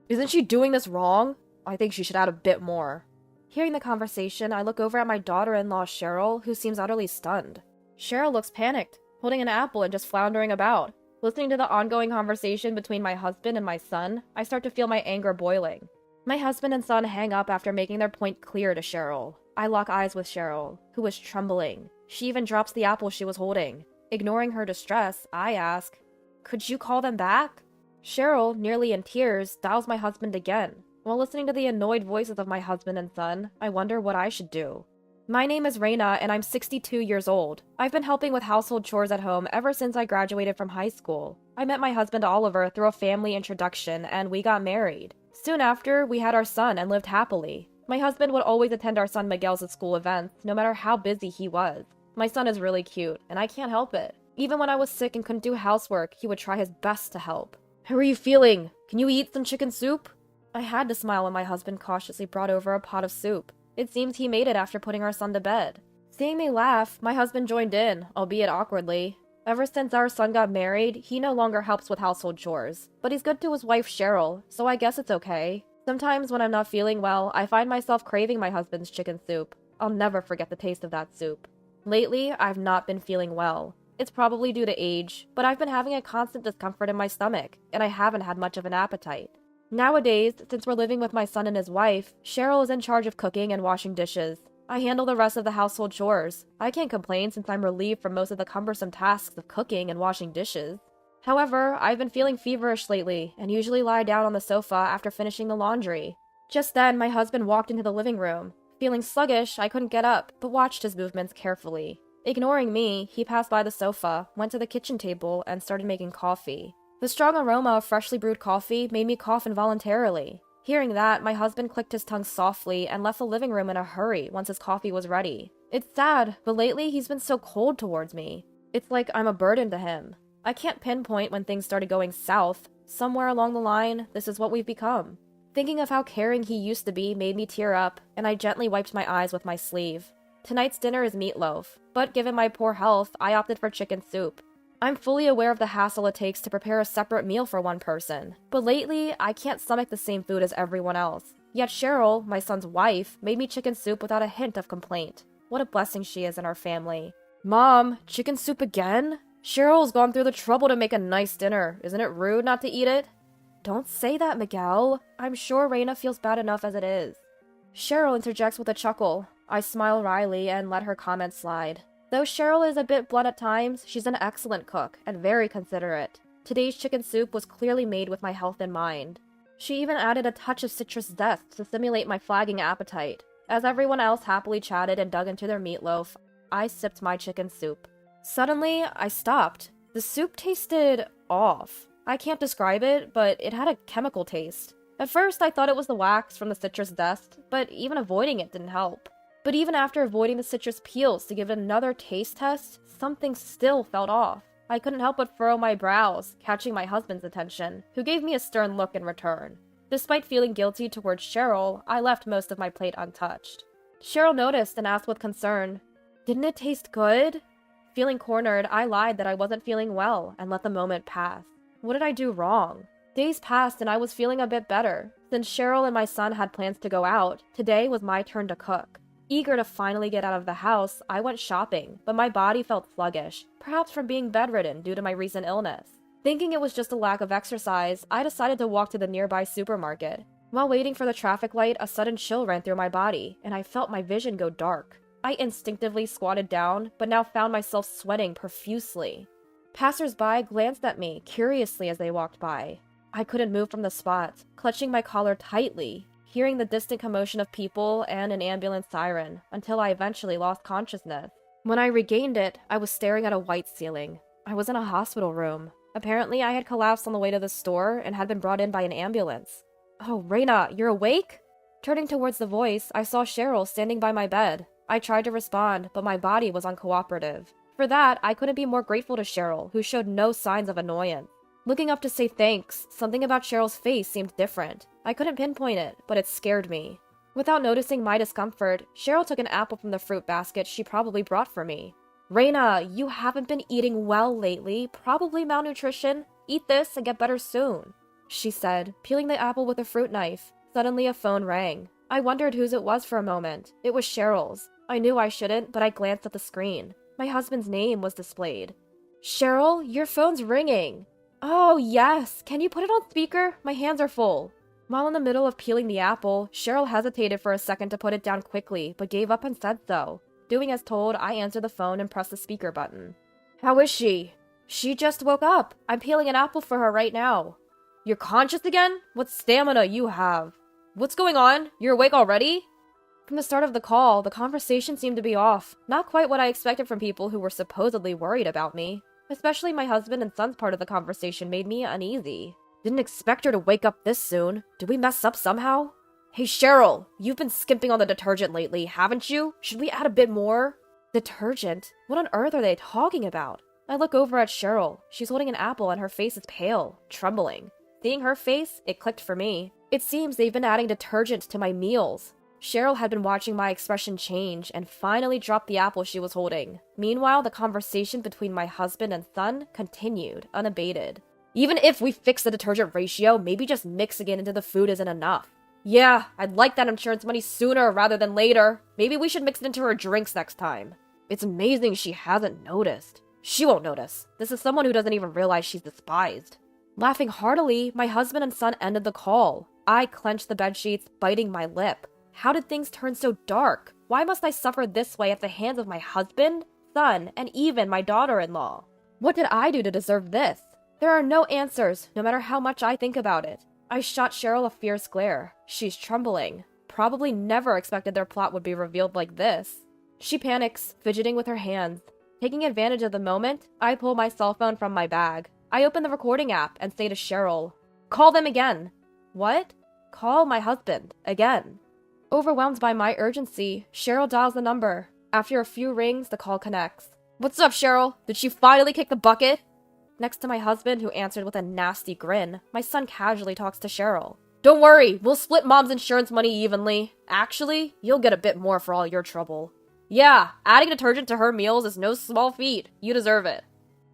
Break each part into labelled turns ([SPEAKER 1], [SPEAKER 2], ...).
[SPEAKER 1] Isn't she doing this wrong? I think she should add a bit more. Hearing the conversation, I look over at my daughter-in-law Cheryl, who seems utterly stunned. Cheryl looks panicked, holding an apple and just floundering about. Listening to the ongoing conversation between my husband and my son, I start to feel my anger boiling. My husband and son hang up after making their point clear to Cheryl. I lock eyes with Cheryl, who was trembling. She even drops the apple she was holding. Ignoring her distress, I ask, "Could you call them back?" Cheryl, nearly in tears, dials my husband again. While listening to the annoyed voices of my husband and son, I wonder what I should do. My name is Reina, and I'm 62 years old. I've been helping with household chores at home ever since I graduated from high school. I met my husband Oliver through a family introduction, and we got married. Soon after, we had our son and lived happily. My husband would always attend our son Miguel's school events, no matter how busy he was. My son is really cute, and I can't help it. Even when I was sick and couldn't do housework, he would try his best to help. "How are you feeling? Can you eat some chicken soup?" I had to smile when my husband cautiously brought over a pot of soup. It seems he made it after putting our son to bed. Seeing me laugh, my husband joined in, albeit awkwardly. Ever since our son got married, he no longer helps with household chores. But he's good to his wife Cheryl, so I guess it's okay. Sometimes when I'm not feeling well, I find myself craving my husband's chicken soup. I'll never forget the taste of that soup. Lately, I've not been feeling well. It's probably due to age, but I've been having a constant discomfort in my stomach, and I haven't had much of an appetite. Nowadays, since we're living with my son and his wife, Cheryl is in charge of cooking and washing dishes. I handle the rest of the household chores. I can't complain since I'm relieved from most of the cumbersome tasks of cooking and washing dishes. However, I've been feeling feverish lately, and usually lie down on the sofa after finishing the laundry. Just then, my husband walked into the living room. Feeling sluggish, I couldn't get up, but watched his movements carefully. Ignoring me, he passed by the sofa, went to the kitchen table, and started making coffee. The strong aroma of freshly brewed coffee made me cough involuntarily. Hearing that, my husband clicked his tongue softly and left the living room in a hurry once his coffee was ready. It's sad, but lately he's been so cold towards me. It's like I'm a burden to him. I can't pinpoint when things started going south. Somewhere along the line, this is what we've become. Thinking of how caring he used to be made me tear up, and I gently wiped my eyes with my sleeve. Tonight's dinner is meatloaf, but given my poor health, I opted for chicken soup. I'm fully aware of the hassle it takes to prepare a separate meal for one person, but lately, I can't stomach the same food as everyone else. Yet Cheryl, my son's wife, made me chicken soup without a hint of complaint. What a blessing she is in our family. "Mom, chicken soup again? Cheryl's gone through the trouble to make a nice dinner. Isn't it rude not to eat it?" "Don't say that, Miguel. I'm sure Reina feels bad enough as it is." Cheryl interjects with a chuckle. I smile wryly and let her comment slide. Though Cheryl is a bit blunt at times, she's an excellent cook and very considerate. Today's chicken soup was clearly made with my health in mind. She even added a touch of citrus zest to simulate my flagging appetite. As everyone else happily chatted and dug into their meatloaf, I sipped my chicken soup. Suddenly, I stopped. The soup tasted off. I can't describe it, but it had a chemical taste. At first, I thought it was the wax from the citrus zest, but even avoiding it didn't help. But even after avoiding the citrus peels to give it another taste test, something still felt off. I couldn't help but furrow my brows, catching my husband's attention, who gave me a stern look in return. Despite feeling guilty towards Cheryl, I left most of my plate untouched. Cheryl noticed and asked with concern, "Didn't it taste good?" Feeling cornered, I lied that I wasn't feeling well and let the moment pass. What did I do wrong? Days passed and I was feeling a bit better. Since Cheryl and my son had plans to go out, today was my turn to cook. Eager to finally get out of the house, I went shopping, but my body felt sluggish, perhaps from being bedridden due to my recent illness. Thinking it was just a lack of exercise, I decided to walk to the nearby supermarket. While waiting for the traffic light, a sudden chill ran through my body, and I felt my vision go dark. I instinctively squatted down, but now found myself sweating profusely. Passers-by glanced at me curiously as they walked by. I couldn't move from the spot, clutching my collar tightly, hearing the distant commotion of people and an ambulance siren, until I eventually lost consciousness. When I regained it, I was staring at a white ceiling. I was in a hospital room. Apparently, I had collapsed on the way to the store and had been brought in by an ambulance. "Oh, Reina, you're awake?" Turning towards the voice, I saw Cheryl standing by my bed. I tried to respond, but my body was uncooperative. For that, I couldn't be more grateful to Cheryl, who showed no signs of annoyance. Looking up to say thanks, something about Cheryl's face seemed different. I couldn't pinpoint it, but it scared me. Without noticing my discomfort, Cheryl took an apple from the fruit basket she probably brought for me. "Reina, you haven't been eating well lately, probably malnutrition. Eat this and get better soon." she said, peeling the apple with a fruit knife. Suddenly a phone rang. I wondered whose it was for a moment. It was Cheryl's. I knew I shouldn't, but I glanced at the screen. My husband's name was displayed. Cheryl, your phone's ringing. Oh, yes. Can you put it on speaker? My hands are full. While in the middle of peeling the apple, Cheryl hesitated for a second to put it down quickly, but gave up and said so. Doing as told, I answered the phone and pressed the speaker button. How is she? She just woke up. I'm peeling an apple for her right now. You're conscious again? What stamina you have. What's going on? You're awake already? From the start of the call, the conversation seemed to be off. Not quite what I expected from people who were supposedly worried about me. Especially my husband and son's part of the conversation made me uneasy. Didn't expect her to wake up this soon. Did we mess up somehow? Hey Cheryl, you've been skimping on the detergent lately, haven't you? Should we add a bit more? Detergent? What on earth are they talking about? I look over at Cheryl. She's holding an apple and her face is pale, trembling. Seeing her face, it clicked for me. It seems they've been adding detergent to my meals. Cheryl had been watching my expression change and finally dropped the apple she was holding. Meanwhile, the conversation between my husband and son continued, unabated. Even if we fix the detergent ratio, maybe just mixing it into the food isn't enough. Yeah, I'd like that insurance money sooner rather than later. Maybe we should mix it into her drinks next time. It's amazing she hasn't noticed. She won't notice. This is someone who doesn't even realize she's despised. Laughing heartily, my husband and son ended the call. I clenched the bedsheets, biting my lip. How did things turn so dark? Why must I suffer this way at the hands of my husband, son, and even my daughter-in-law? What did I do to deserve this? There are no answers, no matter how much I think about it. I shot Cheryl a fierce glare. She's trembling. Probably never expected their plot would be revealed like this. She panics, fidgeting with her hands. Taking advantage of the moment, I pull my cell phone from my bag. I open the recording app and say to Cheryl, "Call them again." What? Call my husband. Again. Overwhelmed by my urgency, Cheryl dials the number. After a few rings, the call connects. What's up, Cheryl? Did she finally kick the bucket? Next to my husband, who answered with a nasty grin, my son casually talks to Cheryl. Don't worry, we'll split mom's insurance money evenly. Actually, you'll get a bit more for all your trouble. Yeah, adding detergent to her meals is no small feat. You deserve it.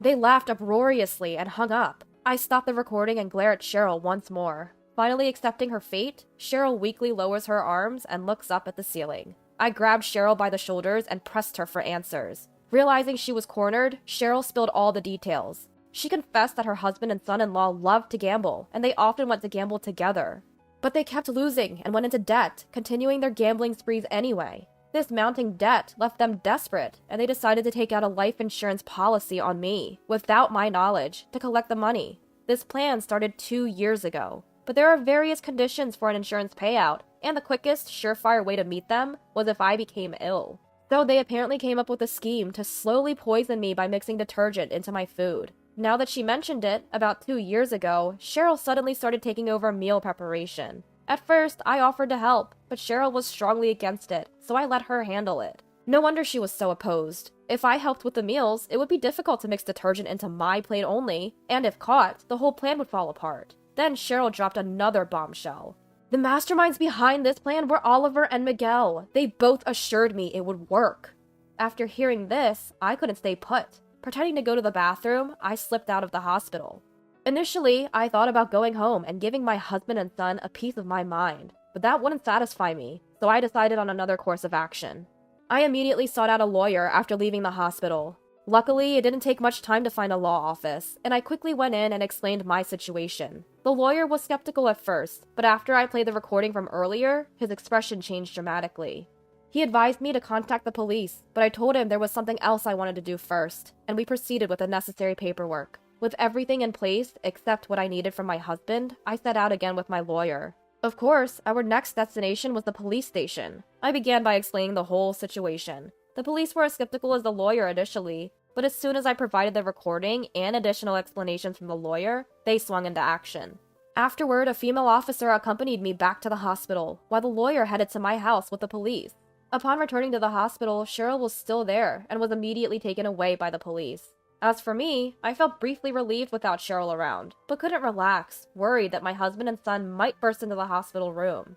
[SPEAKER 1] They laughed uproariously and hung up. I stopped the recording and glare at Cheryl once more. Finally accepting her fate, Cheryl weakly lowers her arms and looks up at the ceiling. I grabbed Cheryl by the shoulders and pressed her for answers. Realizing she was cornered, Cheryl spilled all the details. She confessed that her husband and son-in-law loved to gamble, and they often went to gamble together. But they kept losing and went into debt, continuing their gambling sprees anyway. This mounting debt left them desperate, and they decided to take out a life insurance policy on me, without my knowledge, to collect the money. This plan started 2 years ago, but there are various conditions for an insurance payout, and the quickest, surefire way to meet them was if I became ill. So they apparently came up with a scheme to slowly poison me by mixing detergent into my food. Now that she mentioned it, about 2 years ago, Cheryl suddenly started taking over meal preparation. At first, I offered to help, but Cheryl was strongly against it, so I let her handle it. No wonder she was so opposed. If I helped with the meals, it would be difficult to mix detergent into my plate only, and if caught, the whole plan would fall apart. Then Cheryl dropped another bombshell. The masterminds behind this plan were Oliver and Miguel. They both assured me it would work. After hearing this, I couldn't stay put. Pretending to go to the bathroom, I slipped out of the hospital. Initially, I thought about going home and giving my husband and son a piece of my mind, but that wouldn't satisfy me, so I decided on another course of action. I immediately sought out a lawyer after leaving the hospital. Luckily, it didn't take much time to find a law office, and I quickly went in and explained my situation. The lawyer was skeptical at first, but after I played the recording from earlier, his expression changed dramatically. He advised me to contact the police, but I told him there was something else I wanted to do first, and we proceeded with the necessary paperwork. With everything in place, except what I needed from my husband, I set out again with my lawyer. Of course, our next destination was the police station. I began by explaining the whole situation. The police were as skeptical as the lawyer initially, but as soon as I provided the recording and additional explanations from the lawyer, they swung into action. Afterward, a female officer accompanied me back to the hospital, while the lawyer headed to my house with the police. Upon returning to the hospital, Cheryl was still there and was immediately taken away by the police. As for me, I felt briefly relieved without Cheryl around, but couldn't relax, worried that my husband and son might burst into the hospital room.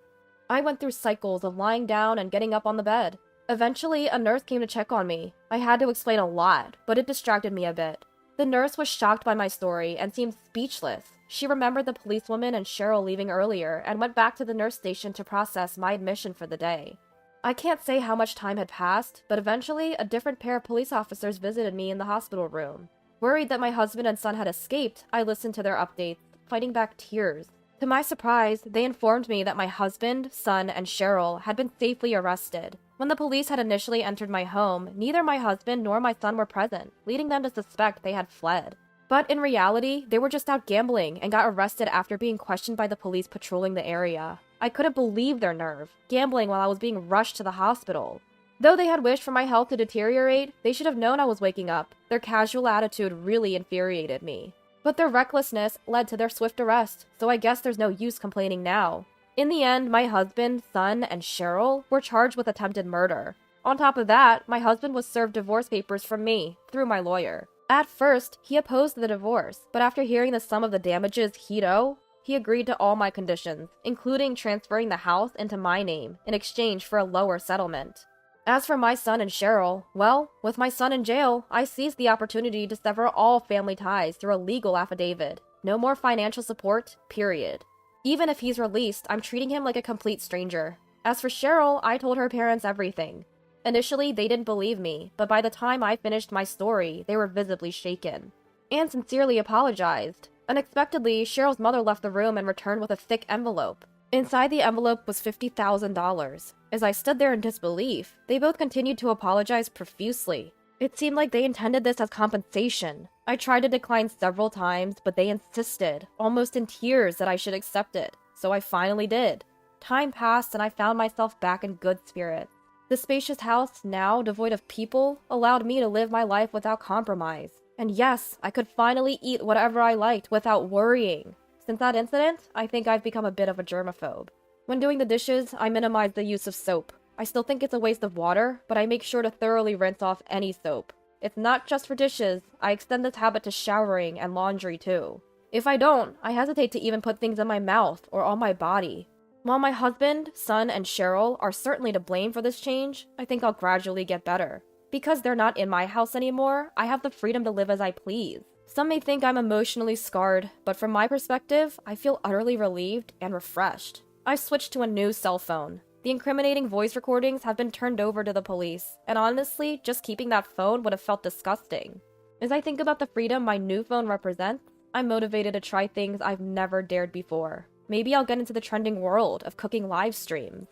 [SPEAKER 1] I went through cycles of lying down and getting up on the bed. Eventually, a nurse came to check on me. I had to explain a lot, but it distracted me a bit. The nurse was shocked by my story and seemed speechless. She remembered the policewoman and Cheryl leaving earlier and went back to the nurse station to process my admission for the day. I can't say how much time had passed, but eventually a different pair of police officers visited me in the hospital room. Worried that my husband and son had escaped, I listened to their updates, fighting back tears. To my surprise, they informed me that my husband, son, and Cheryl had been safely arrested. When the police had initially entered my home, neither my husband nor my son were present, leading them to suspect they had fled. But in reality, they were just out gambling and got arrested after being questioned by the police patrolling the area. I couldn't believe their nerve, gambling while I was being rushed to the hospital. Though they had wished for my health to deteriorate, they should have known I was waking up. Their casual attitude really infuriated me. But their recklessness led to their swift arrest, so I guess there's no use complaining now. In the end, my husband, son, and Cheryl were charged with attempted murder. On top of that, my husband was served divorce papers from me, through my lawyer. At first, he opposed the divorce, but after hearing the sum of the damages he'd owe, he agreed to all my conditions, including transferring the house into my name in exchange for a lower settlement. As for my son and Cheryl, well, with my son in jail, I seized the opportunity to sever all family ties through a legal affidavit. No more financial support, period. Even if he's released, I'm treating him like a complete stranger. As for Cheryl, I told her parents everything. Initially, they didn't believe me, but by the time I finished my story, they were visibly shaken. And sincerely apologized. Unexpectedly, Cheryl's mother left the room and returned with a thick envelope. Inside the envelope was $50,000. As I stood there in disbelief, they both continued to apologize profusely. It seemed like they intended this as compensation. I tried to decline several times, but they insisted, almost in tears, that I should accept it, so I finally did. Time passed and I found myself back in good spirits. The spacious house, now devoid of people, allowed me to live my life without compromise. And yes, I could finally eat whatever I liked without worrying. Since that incident, I think I've become a bit of a germaphobe. When doing the dishes, I minimize the use of soap. I still think it's a waste of water, but I make sure to thoroughly rinse off any soap. It's not just for dishes, I extend this habit to showering and laundry too. If I don't, I hesitate to even put things in my mouth or on my body. While my husband, son, and Cheryl are certainly to blame for this change, I think I'll gradually get better. Because they're not in my house anymore, I have the freedom to live as I please. Some may think I'm emotionally scarred, but from my perspective, I feel utterly relieved and refreshed. I've switched to a new cell phone. The incriminating voice recordings have been turned over to the police, and honestly, just keeping that phone would have felt disgusting. As I think about the freedom my new phone represents, I'm motivated to try things I've never dared before. Maybe I'll get into the trending world of cooking live streams.